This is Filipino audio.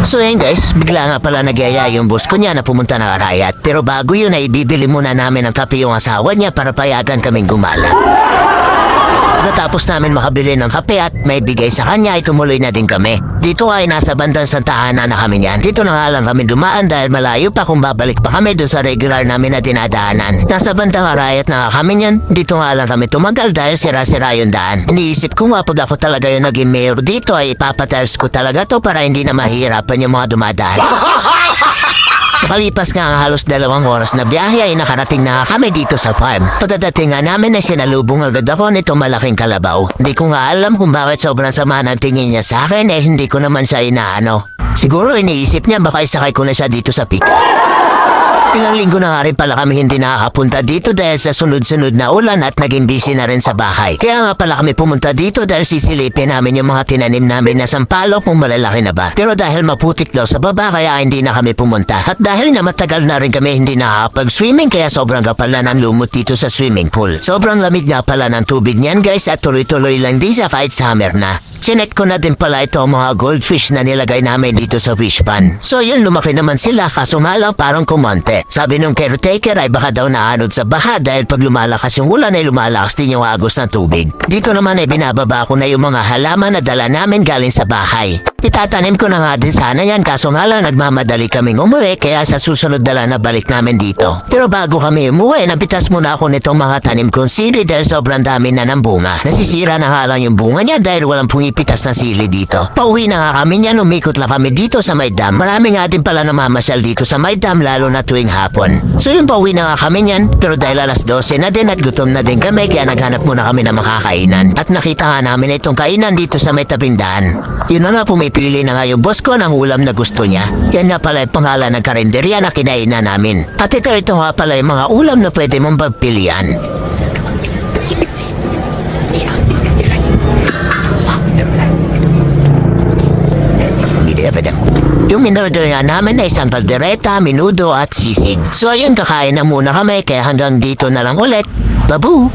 So yun guys, bigla nga pala nagyaya yung boss ko niya na pumunta ng Arayat. Pero bago yun ay bibili muna namin ng kape yung asawa niya para payagan kaming gumala. Natapos namin makabili ng kape at may bigay sa kanya ay tumuloy na din kami. Dito ay nasa bandang Santa Ana na kami niyan. Dito na nga lang kami dumaan dahil malayo pa kung babalik pa kami doon sa regular namin na dinadaanan. Nasa bandang Arayat na nga kami niyan. Dito nga lang kami tumagal dahil sira-sira yung daan. Iniisip ko nga pag ako talaga yung naging mayor dito ay ipapatiles ko talaga to para hindi na mahihirapan yung mga dumadaan. Makalipas nga ang halos 2 oras na biyahe ay nakarating na kami dito sa farm. Pagdating nga namin ay sinalubong agad ako nitong malaking kalabaw. Hindi ko nga alam kung bakit sobrang sama ng tingin niya sa akin hindi ko naman siya inaano. Siguro iniisip niya baka isakay ko na siya dito sa pick. Ilang linggo na nga rin pala kami hindi nakakapunta dito dahil sa sunod-sunod na ulan at naging busy na rin sa bahay. Kaya nga pala kami pumunta dito dahil sisilipin namin yung mga tinanim namin na sampalok kung malalaki na ba. Pero dahil maputik daw sa baba kaya hindi na kami pumunta. At dahil na matagal na rin kami hindi nakakapag-swimming kaya sobrang kapala ng lumot dito sa swimming pool. Sobrang lamig nga pala ng tubig niyan guys at tuloy-tuloy lang din siya kahit summer na. Chinek ko na din pala ito mga goldfish na nilagay namin dito sa fish pan. So yun, lumaki naman sila kaso nga lang parang kumonte. Sabi nung caretaker ay baka daw naanod sa baha dahil pag lumalakas yung ulan ay lumalakas din yung agos ng tubig. Dito naman ay binababa ko na yung mga halaman na dala namin galing sa bahay. Itatanim ko na nga din sana yan kaso nga lang nagmamadali kaming umuwi kaya sa susunod na lang na balik namin dito. Pero bago kami umuwi, napitas muna ako nitong mga tanim kong sili dahil sobrang dami na ng bunga. Nasisira na nga lang yung bunga niya dahil walang pumipitas na sili dito. Pauwi na nga kami niyan, umikot lang kami dito sa may dam. Marami nga din pala namamasyal dito sa may dam lalo na tuwing hapon. So yung pauwi na nga kami niyan pero dahil alas 12 na din at gutom na din kami kaya naghanap muna kami ng makakainan. At nakita nga namin itong kainan dito sa may tabing daan. Yun na nga pumipili na nga yung boss ko ng ulam na gusto niya. Yan na pala yung pangalan ng karinderya na kinainan namin. At ito nga pala yung mga ulam na pwede mong pagpilian. Yung in-order nga namin ay isang kaldereta, menudo at sisig. So ayun, kakain na muna kami kaya hanggang dito na lang ulit. Babu!